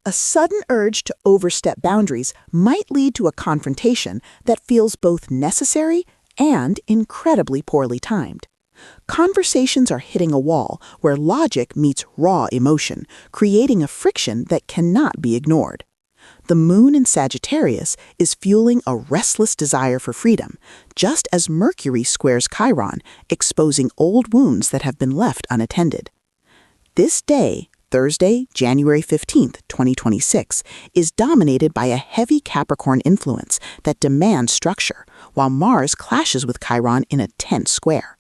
A sudden urge to overstep boundaries might lead to a confrontation that feels both necessary and incredibly poorly timed. Conversations are hitting a wall where logic meets raw emotion, creating a friction that cannot be ignored. The moon in Sagittarius is fueling a restless desire for freedom, just as Mercury squares Chiron, exposing old wounds that have been left unattended. This day, Thursday, January 15th, 2026, is dominated by a heavy Capricorn influence that demands structure, while Mars clashes with Chiron in a tense square.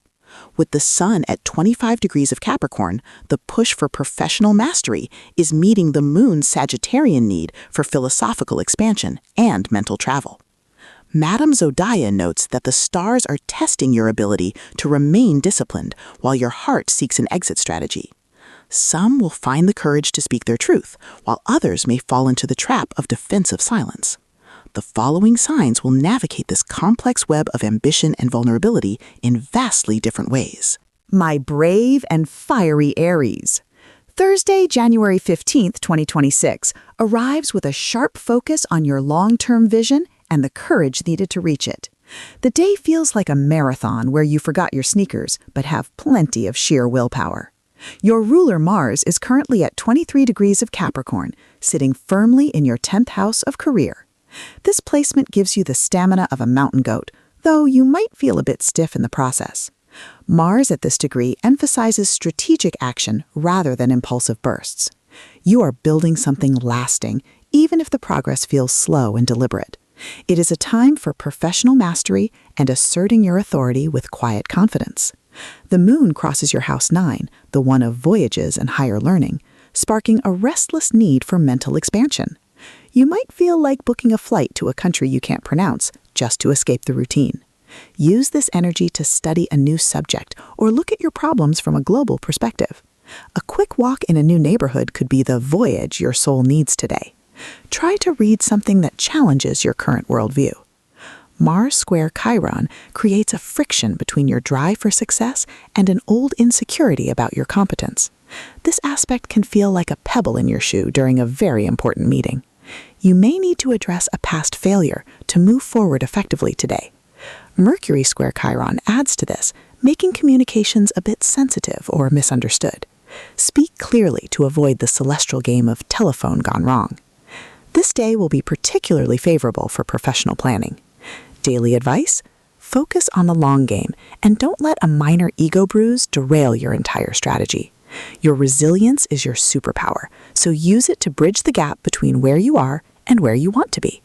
With the Sun at 25 degrees of Capricorn, the push for professional mastery is meeting the Moon's Sagittarian need for philosophical expansion and mental travel. Madame Zodiac notes that the stars are testing your ability to remain disciplined while your heart seeks an exit strategy. Some will find the courage to speak their truth, while others may fall into the trap of defensive silence. The following signs will navigate this complex web of ambition and vulnerability in vastly different ways. My brave and fiery Aries. Thursday, January 15th, 2026, arrives with a sharp focus on your long-term vision and the courage needed to reach it. The day feels like a marathon where you forgot your sneakers but have plenty of sheer willpower. Your ruler Mars is currently at 23 degrees of Capricorn, sitting firmly in your 10th house of career. This placement gives you the stamina of a mountain goat, though you might feel a bit stiff in the process. Mars at this degree emphasizes strategic action rather than impulsive bursts. You are building something lasting, even if the progress feels slow and deliberate. It is a time for professional mastery and asserting your authority with quiet confidence. The moon crosses your house 9, the one of voyages and higher learning, sparking a restless need for mental expansion. You might feel like booking a flight to a country you can't pronounce just to escape the routine. Use this energy to study a new subject or look at your problems from a global perspective. A quick walk in a new neighborhood could be the voyage your soul needs today. Try to read something that challenges your current worldview. Mars square Chiron creates a friction between your drive for success and an old insecurity about your competence. This aspect can feel like a pebble in your shoe during a very important meeting. You may need to address a past failure to move forward effectively today. Mercury square Chiron adds to this, making communications a bit sensitive or misunderstood. Speak clearly to avoid the celestial game of telephone gone wrong. This day will be particularly favorable for professional planning. Daily advice: focus on the long game and don't let a minor ego bruise derail your entire strategy. Your resilience is your superpower, so use it to bridge the gap between where you are and where you want to be.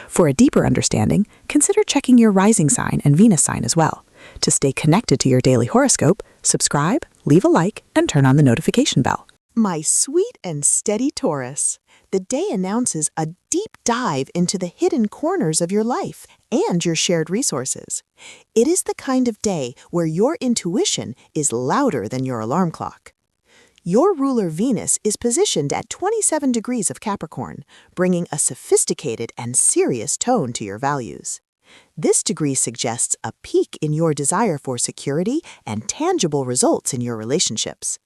For a deeper understanding, consider checking your rising sign and Venus sign as well. To stay connected to your daily horoscope, subscribe, leave a like, and turn on the notification bell. My sweet and steady Taurus, the day announces a deep dive into the hidden corners of your life and your shared resources. It is the kind of day where your intuition is louder than your alarm clock. Your ruler Venus is positioned at 27 degrees of Capricorn, bringing a sophisticated and serious tone to your values. This degree suggests a peak in your desire for security and tangible results in your relationships.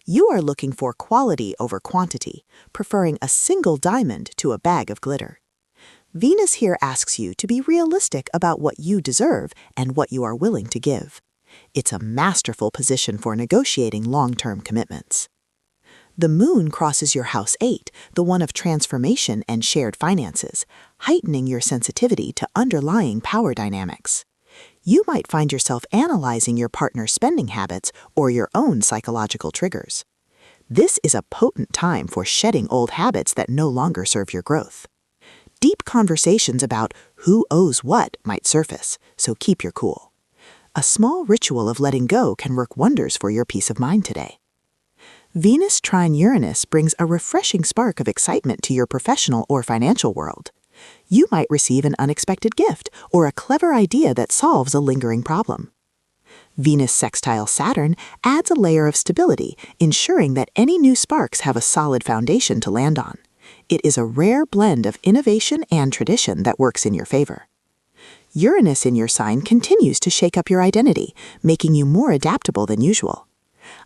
You are looking for quality over quantity, preferring a single diamond to a bag of glitter. Venus here asks you to be realistic about what you deserve and what you are willing to give. It's a masterful position for negotiating long-term commitments. The moon crosses your house 8, the one of transformation and shared finances, heightening your sensitivity to underlying power dynamics. You might find yourself analyzing your partner's spending habits or your own psychological triggers. This is a potent time for shedding old habits that no longer serve your growth. Deep conversations about who owes what might surface, so keep your cool. A small ritual of letting go can work wonders for your peace of mind today. Venus trine Uranus brings a refreshing spark of excitement to your professional or financial world. You might receive an unexpected gift or a clever idea that solves a lingering problem. Venus sextile Saturn adds a layer of stability, ensuring that any new sparks have a solid foundation to land on. It is a rare blend of innovation and tradition that works in your favor. Uranus in your sign continues to shake up your identity, making you more adaptable than usual.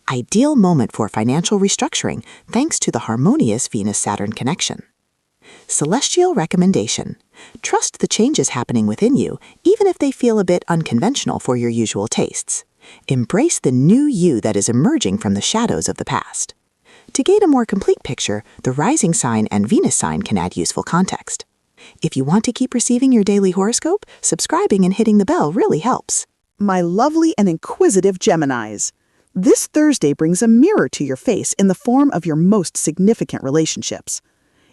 Ideal moment for financial restructuring thanks to the harmonious Venus-Saturn connection. Celestial recommendation. Trust the changes happening within you, even if they feel a bit unconventional for your usual tastes. Embrace the new you that is emerging from the shadows of the past. To gain a more complete picture, the rising sign and Venus sign can add useful context. If you want to keep receiving your daily horoscope, subscribing and hitting the bell really helps. My lovely and inquisitive Geminis. This Thursday brings a mirror to your face in the form of your most significant relationships.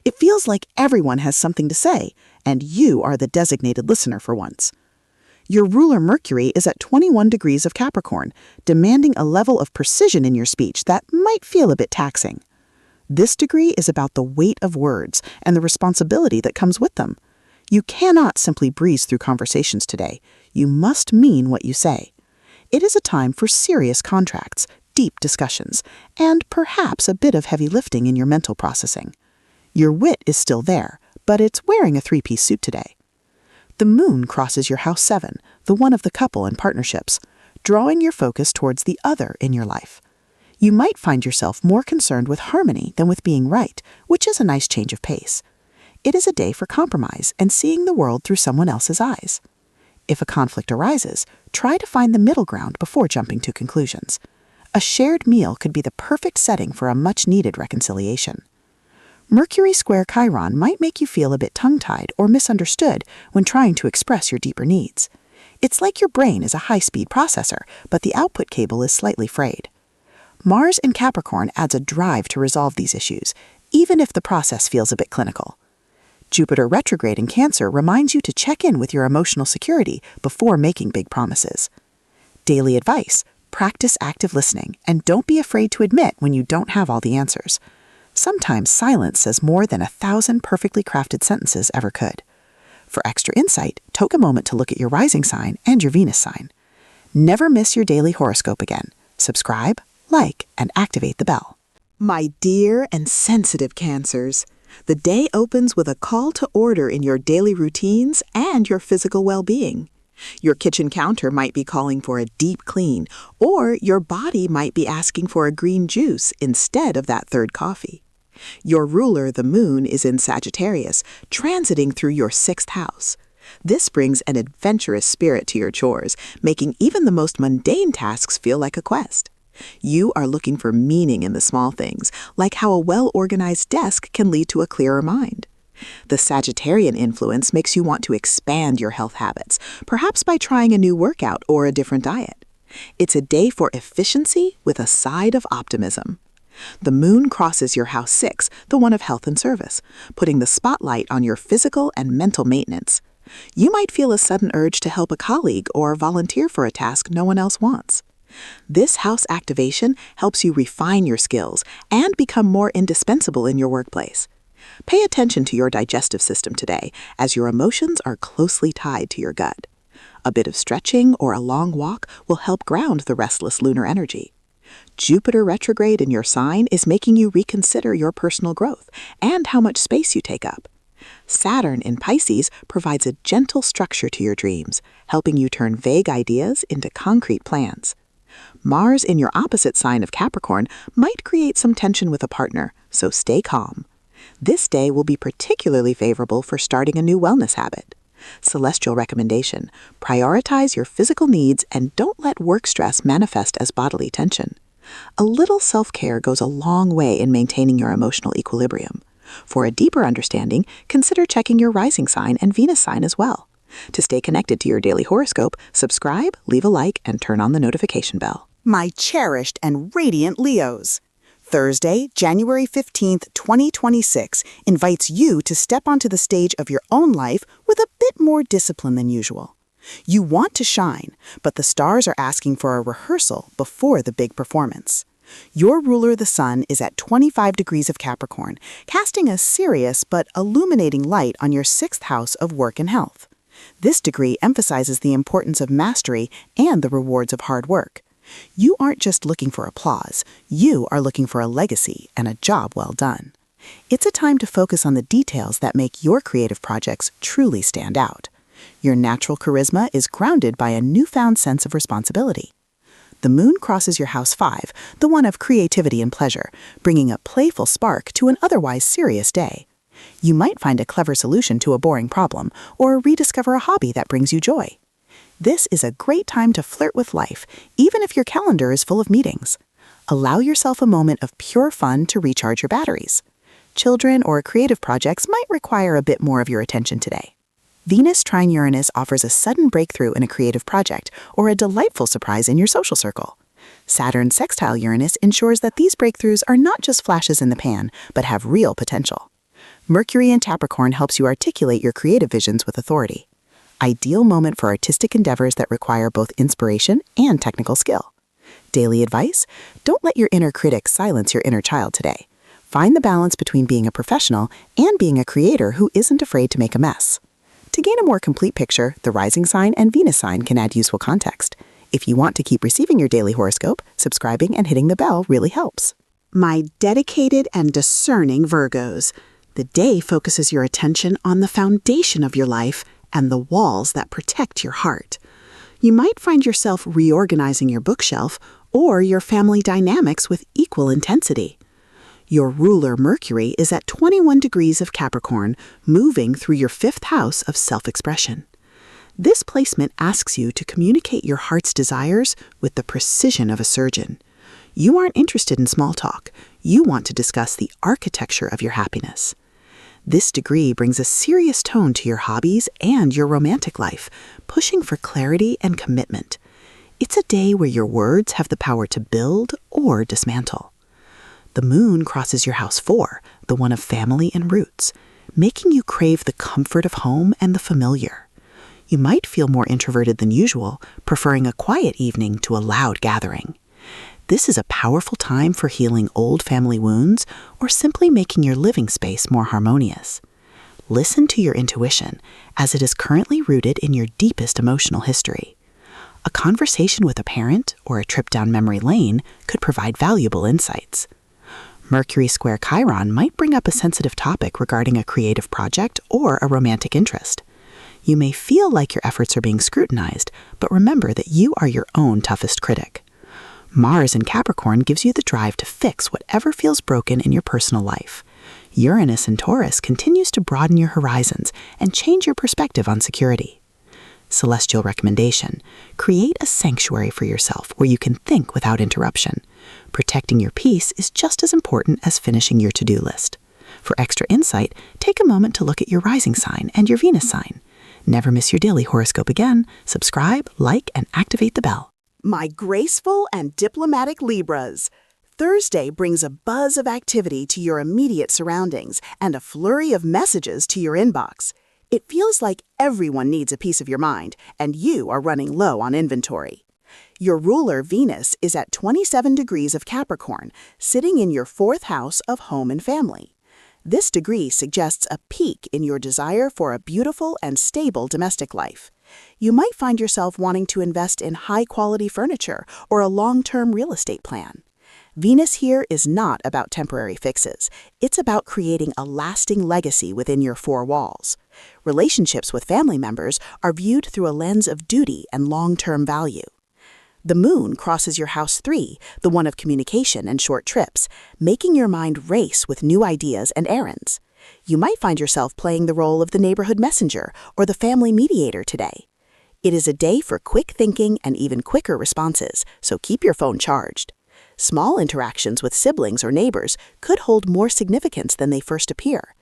It feels like everyone has something to say, and you are the designated listener for once. Your ruler Mercury is at 21 degrees of Capricorn, demanding a level of precision in your speech that might feel a bit taxing. This degree is about the weight of words and the responsibility that comes with them. You cannot simply breeze through conversations today. You must mean what you say. It is a time for serious contracts, deep discussions, and perhaps a bit of heavy lifting in your mental processing. Your wit is still there, but it's wearing a three-piece suit today. The moon crosses your house 7, the one of the couple and partnerships, drawing your focus towards the other in your life. You might find yourself more concerned with harmony than with being right, which is a nice change of pace. It is a day for compromise and seeing the world through someone else's eyes. If a conflict arises, try to find the middle ground before jumping to conclusions. A shared meal could be the perfect setting for a much-needed reconciliation. Mercury square Chiron might make you feel a bit tongue-tied or misunderstood when trying to express your deeper needs. It's like your brain is a high-speed processor, but the output cable is slightly frayed. Mars in Capricorn adds a drive to resolve these issues, even if the process feels a bit clinical. Jupiter retrograde in Cancer reminds you to check in with your emotional security before making big promises. Daily advice: practice active listening and don't be afraid to admit when you don't have all the answers. Sometimes silence says more than 1,000 perfectly crafted sentences ever could. For extra insight, take a moment to look at your rising sign and your Venus sign. Never miss your daily horoscope again. Subscribe, like, and activate the bell. My dear and sensitive Cancers, the day opens with a call to order in your daily routines and your physical well-being. Your kitchen counter might be calling for a deep clean, or your body might be asking for a green juice instead of that third coffee. Your ruler, the moon, is in Sagittarius, transiting through your 6th house. This brings an adventurous spirit to your chores, making even the most mundane tasks feel like a quest. You are looking for meaning in the small things, like how a well-organized desk can lead to a clearer mind. The Sagittarian influence makes you want to expand your health habits, perhaps by trying a new workout or a different diet. It's a day for efficiency with a side of optimism. The moon crosses your house 6, the one of health and service, putting the spotlight on your physical and mental maintenance. You might feel a sudden urge to help a colleague or volunteer for a task no one else wants. This house activation helps you refine your skills and become more indispensable in your workplace. Pay attention to your digestive system today, as your emotions are closely tied to your gut. A bit of stretching or a long walk will help ground the restless lunar energy. Jupiter retrograde in your sign is making you reconsider your personal growth and how much space you take up. Saturn in Pisces provides a gentle structure to your dreams, helping you turn vague ideas into concrete plans. Mars in your opposite sign of Capricorn might create some tension with a partner, so stay calm. This day will be particularly favorable for starting a new wellness habit. Celestial recommendation: prioritize your physical needs and don't let work stress manifest as bodily tension. A little self-care goes a long way in maintaining your emotional equilibrium. For a deeper understanding, consider checking your rising sign and Venus sign as well. To stay connected to your daily horoscope, subscribe, leave a like, and turn on the notification bell. My cherished and radiant Leos. Thursday, January 15th, 2026, invites you to step onto the stage of your own life with a bit more discipline than usual. You want to shine, but the stars are asking for a rehearsal before the big performance. Your ruler, the sun, is at 25 degrees of Capricorn, casting a serious but illuminating light on your 6th house of work and health. This degree emphasizes the importance of mastery and the rewards of hard work. You aren't just looking for applause, you are looking for a legacy and a job well done. It's a time to focus on the details that make your creative projects truly stand out. Your natural charisma is grounded by a newfound sense of responsibility. The moon crosses your house 5, the one of creativity and pleasure, bringing a playful spark to an otherwise serious day. You might find a clever solution to a boring problem or rediscover a hobby that brings you joy. This is a great time to flirt with life, even if your calendar is full of meetings. Allow yourself a moment of pure fun to recharge your batteries. Children or creative projects might require a bit more of your attention today. Venus trine Uranus offers a sudden breakthrough in a creative project or a delightful surprise in your social circle. Saturn sextile Uranus ensures that these breakthroughs are not just flashes in the pan, but have real potential. Mercury in Capricorn helps you articulate your creative visions with authority. Ideal moment for artistic endeavors that require both inspiration and technical skill. Daily advice: don't let your inner critic silence your inner child today. Find the balance between being a professional and being a creator who isn't afraid to make a mess. To gain a more complete picture, the rising sign and Venus sign can add useful context. If you want to keep receiving your daily horoscope, subscribing and hitting the bell really helps. My dedicated and discerning Virgos. The day focuses your attention on the foundation of your life and the walls that protect your heart. You might find yourself reorganizing your bookshelf or your family dynamics with equal intensity. Your ruler Mercury is at 21 degrees of Capricorn, moving through your 5th house of self-expression. This placement asks you to communicate your heart's desires with the precision of a surgeon. You aren't interested in small talk. You want to discuss the architecture of your happiness. This degree brings a serious tone to your hobbies and your romantic life, pushing for clarity and commitment. It's a day where your words have the power to build or dismantle. The moon crosses your house 4, the one of family and roots, making you crave the comfort of home and the familiar. You might feel more introverted than usual, preferring a quiet evening to a loud gathering. This is a powerful time for healing old family wounds or simply making your living space more harmonious. Listen to your intuition, as it is currently rooted in your deepest emotional history. A conversation with a parent or a trip down memory lane could provide valuable insights. Mercury square Chiron might bring up a sensitive topic regarding a creative project or a romantic interest. You may feel like your efforts are being scrutinized, but remember that you are your own toughest critic. Mars in Capricorn gives you the drive to fix whatever feels broken in your personal life. Uranus in Taurus continues to broaden your horizons and change your perspective on security. Celestial recommendation: create a sanctuary for yourself where you can think without interruption. Protecting your peace is just as important as finishing your to-do list. For extra insight, take a moment to look at your rising sign and your Venus sign. Never miss your daily horoscope again. Subscribe, like, and activate the bell. My graceful and diplomatic Libras. Thursday brings a buzz of activity to your immediate surroundings and a flurry of messages to your inbox. It feels like everyone needs a piece of your mind, and you are running low on inventory. Your ruler Venus is at 27 degrees of Capricorn, sitting in your 4th house of home and family. This degree suggests a peak in your desire for a beautiful and stable domestic life. You might find yourself wanting to invest in high-quality furniture or a long-term real estate plan. Venus here is not about temporary fixes. It's about creating a lasting legacy within your 4 walls. Relationships with family members are viewed through a lens of duty and long-term value. The moon crosses your house 3, the one of communication and short trips, making your mind race with new ideas and errands. You might find yourself playing the role of the neighborhood messenger or the family mediator today. It is a day for quick thinking and even quicker responses, so keep your phone charged. Small interactions with siblings or neighbors could hold more significance than they first appear.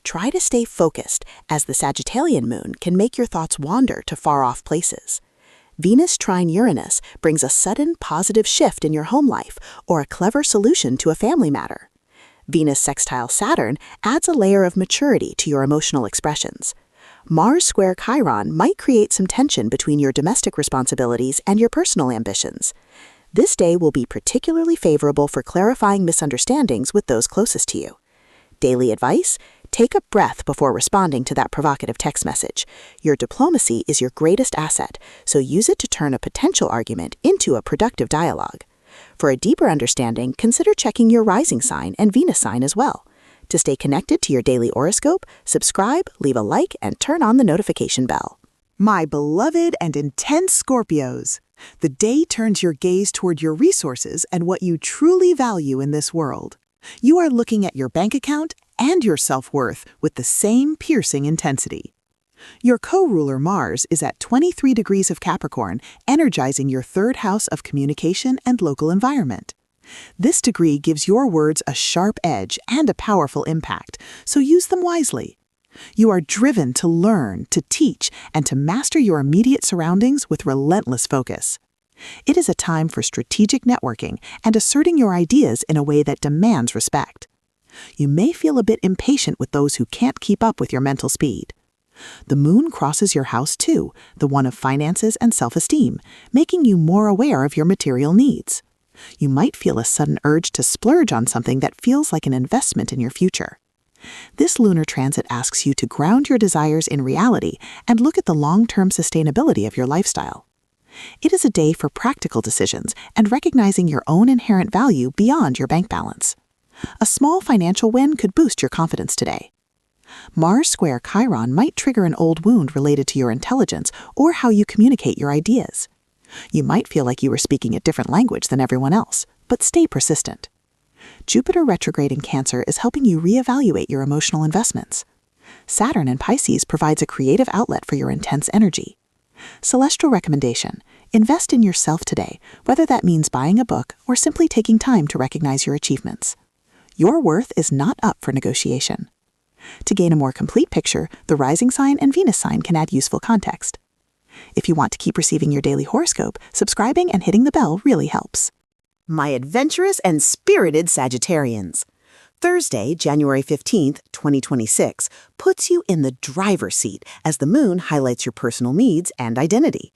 Try to stay focused, as the Sagittarian moon can make your thoughts wander to far-off places. Venus trine Uranus brings a sudden positive shift in your home life or a clever solution to a family matter. Venus sextile Saturn adds a layer of maturity to your emotional expressions. Mars square Chiron might create some tension between your domestic responsibilities and your personal ambitions. This day will be particularly favorable for clarifying misunderstandings with those closest to you. Daily advice: take a breath before responding to that provocative text message. Your diplomacy is your greatest asset, so use it to turn a potential argument into a productive dialogue. For a deeper understanding, consider checking your rising sign and Venus sign as well. To stay connected to your daily horoscope, subscribe, leave a like, and turn on the notification bell. My beloved and intense Scorpios. The day turns your gaze toward your resources and what you truly value in this world. You are looking at your bank account and your self-worth with the same piercing intensity. Your co-ruler Mars is at 23 degrees of Capricorn, energizing your third house of communication and local environment. This degree gives your words a sharp edge and a powerful impact, so use them wisely. You are driven to learn, to teach, and to master your immediate surroundings with relentless focus. It is a time for strategic networking and asserting your ideas in a way that demands respect. You may feel a bit impatient with those who can't keep up with your mental speed. The moon crosses your house too, the one of finances and self-esteem, making you more aware of your material needs. You might feel a sudden urge to splurge on something that feels like an investment in your future. This lunar transit asks you to ground your desires in reality and look at the long-term sustainability of your lifestyle. It is a day for practical decisions and recognizing your own inherent value beyond your bank balance. A small financial win could boost your confidence today. Mars square Chiron might trigger an old wound related to your intelligence or how you communicate your ideas. You might feel like you were speaking a different language than everyone else, but stay persistent. Jupiter retrograde in Cancer is helping you reevaluate your emotional investments. Saturn in Pisces provides a creative outlet for your intense energy. Celestial recommendation: invest in yourself today, whether that means buying a book or simply taking time to recognize your achievements. Your worth is not up for negotiation. To gain a more complete picture, the rising sign and Venus sign can add useful context. If you want to keep receiving your daily horoscope, subscribing and hitting the bell really helps. My adventurous and spirited Sagittarians. Thursday, January 15th, 2026, puts you in the driver's seat as the moon highlights your personal needs and identity.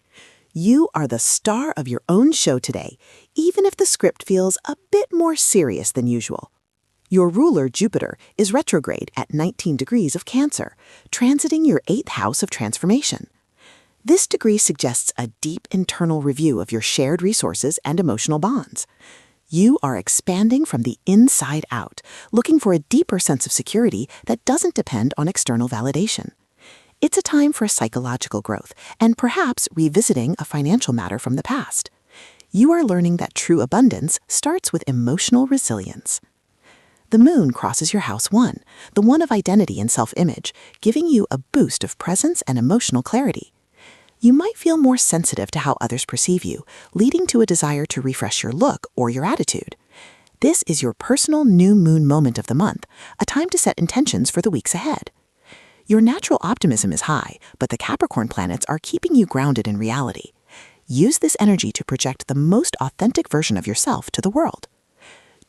You are the star of your own show today, even if the script feels a bit more serious than usual. Your ruler, Jupiter, is retrograde at 19 degrees of Cancer, transiting your 8th house of transformation. This degree suggests a deep internal review of your shared resources and emotional bonds. You are expanding from the inside out, looking for a deeper sense of security that doesn't depend on external validation. It's a time for psychological growth and perhaps revisiting a financial matter from the past. You are learning that true abundance starts with emotional resilience. The moon crosses your house 1, the one of identity and self-image, giving you a boost of presence and emotional clarity. You might feel more sensitive to how others perceive you, leading to a desire to refresh your look or your attitude. This is your personal new moon moment of the month, a time to set intentions for the weeks ahead. Your natural optimism is high, but the Capricorn planets are keeping you grounded in reality. Use this energy to project the most authentic version of yourself to the world.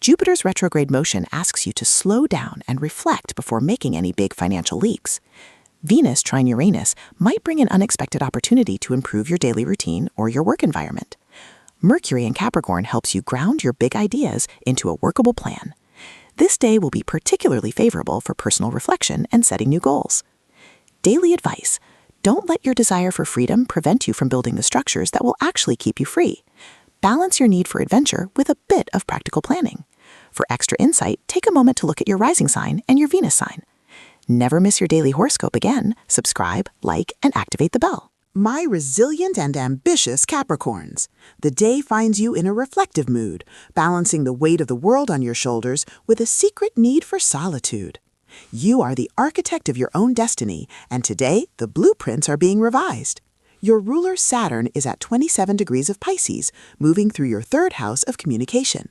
Jupiter's retrograde motion asks you to slow down and reflect before making any big financial leaps. Venus trine Uranus might bring an unexpected opportunity to improve your daily routine or your work environment. Mercury in Capricorn helps you ground your big ideas into a workable plan. This day will be particularly favorable for personal reflection and setting new goals. Daily advice: don't let your desire for freedom prevent you from building the structures that will actually keep you free. Balance your need for adventure with a bit of practical planning. For extra insight, take a moment to look at your rising sign and your Venus sign. Never miss your daily horoscope again. Subscribe, like, and activate the bell. My resilient and ambitious Capricorns. The day finds you in a reflective mood, balancing the weight of the world on your shoulders with a secret need for solitude. You are the architect of your own destiny, and today the blueprints are being revised. Your ruler Saturn is at 27 degrees of Pisces, moving through your 3rd house of communication.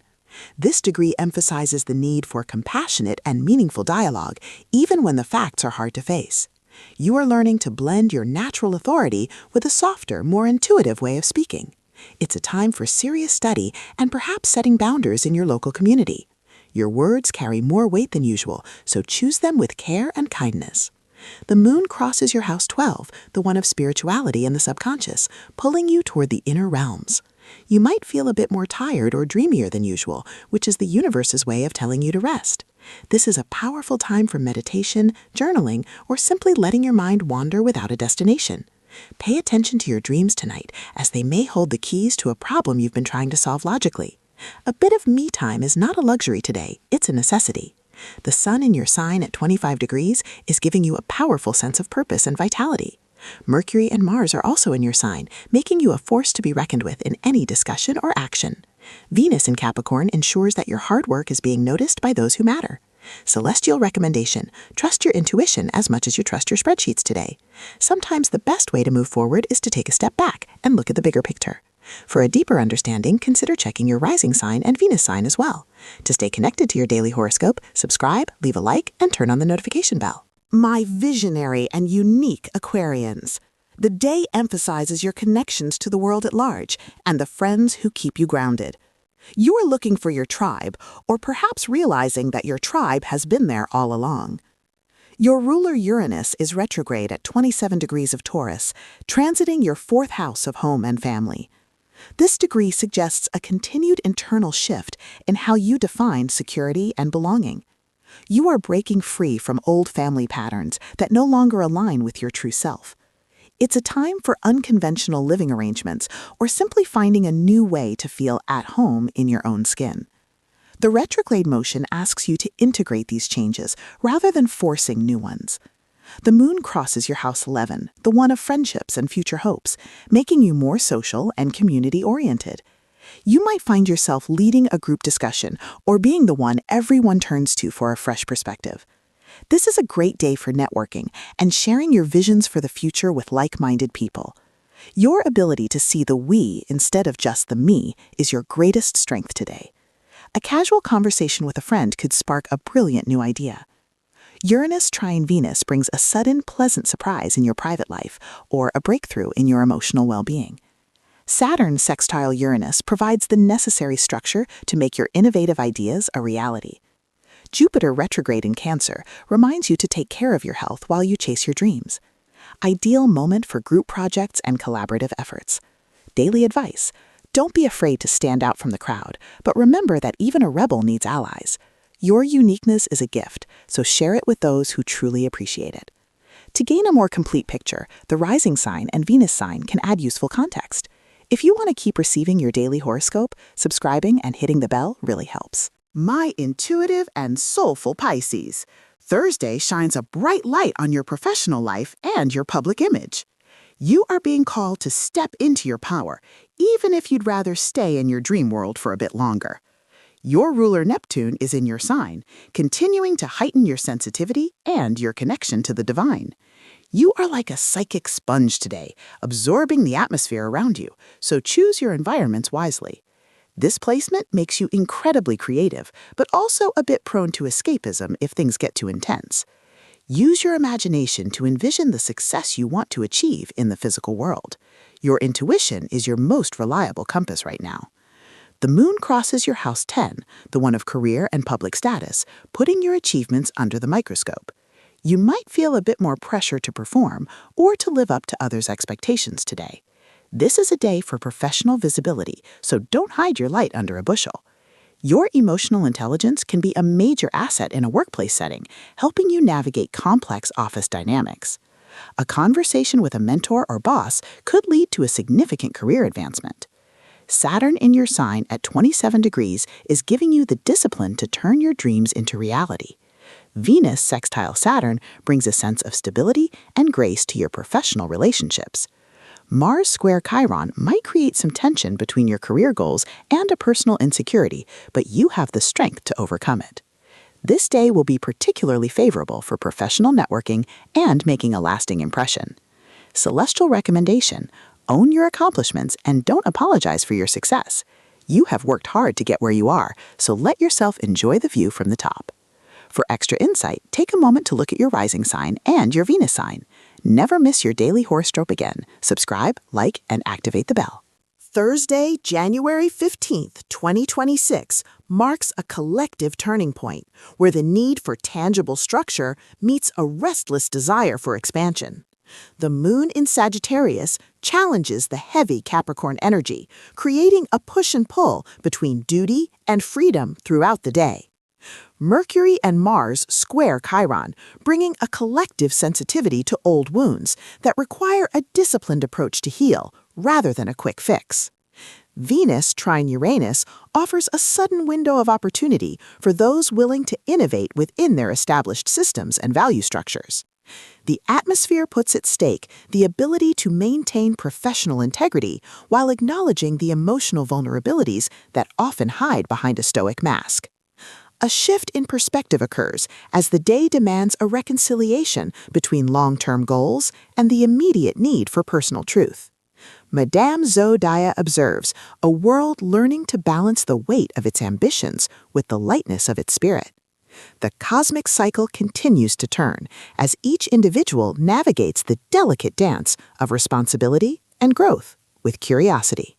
This degree emphasizes the need for compassionate and meaningful dialogue, even when the facts are hard to face. You are learning to blend your natural authority with a softer, more intuitive way of speaking. It's a time for serious study and perhaps setting boundaries in your local community. Your words carry more weight than usual, so choose them with care and kindness. The moon crosses your house 12, the one of spirituality and the subconscious, pulling you toward the inner realms. You might feel a bit more tired or dreamier than usual, which is the universe's way of telling you to rest. This is a powerful time for meditation, journaling, or simply letting your mind wander without a destination. Pay attention to your dreams tonight, as they may hold the keys to a problem you've been trying to solve logically. A bit of me time is not a luxury today, it's a necessity. The sun in your sign at 25 degrees is giving you a powerful sense of purpose and vitality. Mercury and Mars are also in your sign, making you a force to be reckoned with in any discussion or action. Venus in Capricorn ensures that your hard work is being noticed by those who matter. Celestial recommendation: trust your intuition as much as you trust your spreadsheets today. Sometimes the best way to move forward is to take a step back and look at the bigger picture. For a deeper understanding, consider checking your rising sign and Venus sign as well. To stay connected to your daily horoscope, subscribe, leave a like, and turn on the notification bell. My visionary and unique Aquarians. The day emphasizes your connections to the world at large and the friends who keep you grounded. You are looking for your tribe, or perhaps realizing that your tribe has been there all along. Your ruler Uranus is retrograde at 27 degrees of Taurus, transiting your 4th house of home and family. This degree suggests a continued internal shift in how you define security and belonging. You are breaking free from old family patterns that no longer align with your true self. It's a time for unconventional living arrangements or simply finding a new way to feel at home in your own skin. The retrograde motion asks you to integrate these changes rather than forcing new ones. The moon crosses your house 11, the one of friendships and future hopes, making you more social and community-oriented. You might find yourself leading a group discussion or being the one everyone turns to for a fresh perspective. This is a great day for networking and sharing your visions for the future with like-minded people. Your ability to see the we instead of just the me is your greatest strength today. A casual conversation with a friend could spark a brilliant new idea. Uranus trine Venus brings a sudden, pleasant surprise in your private life or a breakthrough in your emotional well-being. Saturn sextile Uranus provides the necessary structure to make your innovative ideas a reality. Jupiter retrograde in Cancer reminds you to take care of your health while you chase your dreams. Ideal moment for group projects and collaborative efforts. Daily advice: don't be afraid to stand out from the crowd, but remember that even a rebel needs allies. Your uniqueness is a gift, so share it with those who truly appreciate it. To gain a more complete picture, the rising sign and Venus sign can add useful context. If you want to keep receiving your daily horoscope, subscribing and hitting the bell really helps. My intuitive and soulful Pisces. Thursday shines a bright light on your professional life and your public image. You are being called to step into your power, even if you'd rather stay in your dream world for a bit longer. Your ruler Neptune is in your sign, continuing to heighten your sensitivity and your connection to the divine. You are like a psychic sponge today, absorbing the atmosphere around you, so choose your environments wisely. This placement makes you incredibly creative, but also a bit prone to escapism if things get too intense. Use your imagination to envision the success you want to achieve in the physical world. Your intuition is your most reliable compass right now. The moon crosses your house 10, the one of career and public status, putting your achievements under the microscope. You might feel a bit more pressure to perform or to live up to others' expectations today. This is a day for professional visibility, so don't hide your light under a bushel. Your emotional intelligence can be a major asset in a workplace setting, helping you navigate complex office dynamics. A conversation with a mentor or boss could lead to a significant career advancement. Saturn in your sign at 27 degrees is giving you the discipline to turn your dreams into reality. Venus sextile Saturn brings a sense of stability and grace to your professional relationships. Mars square Chiron might create some tension between your career goals and a personal insecurity, but you have the strength to overcome it. This day will be particularly favorable for professional networking and making a lasting impression. Celestial recommendation: own your accomplishments and don't apologize for your success. You have worked hard to get where you are, so let yourself enjoy the view from the top. For extra insight, take a moment to look at your rising sign and your Venus sign. Never miss your daily horoscope again. Subscribe, like, and activate the bell. Thursday, January 15th, 2026, marks a collective turning point where the need for tangible structure meets a restless desire for expansion. The moon in Sagittarius challenges the heavy Capricorn energy, creating a push and pull between duty and freedom throughout the day. Mercury and Mars square Chiron, bringing a collective sensitivity to old wounds that require a disciplined approach to heal rather than a quick fix. Venus trine Uranus offers a sudden window of opportunity for those willing to innovate within their established systems and value structures. The atmosphere puts at stake the ability to maintain professional integrity while acknowledging the emotional vulnerabilities that often hide behind a stoic mask. A shift in perspective occurs as the day demands a reconciliation between long-term goals and the immediate need for personal truth. Madame Zodiac observes a world learning to balance the weight of its ambitions with the lightness of its spirit. The cosmic cycle continues to turn as each individual navigates the delicate dance of responsibility and growth with curiosity.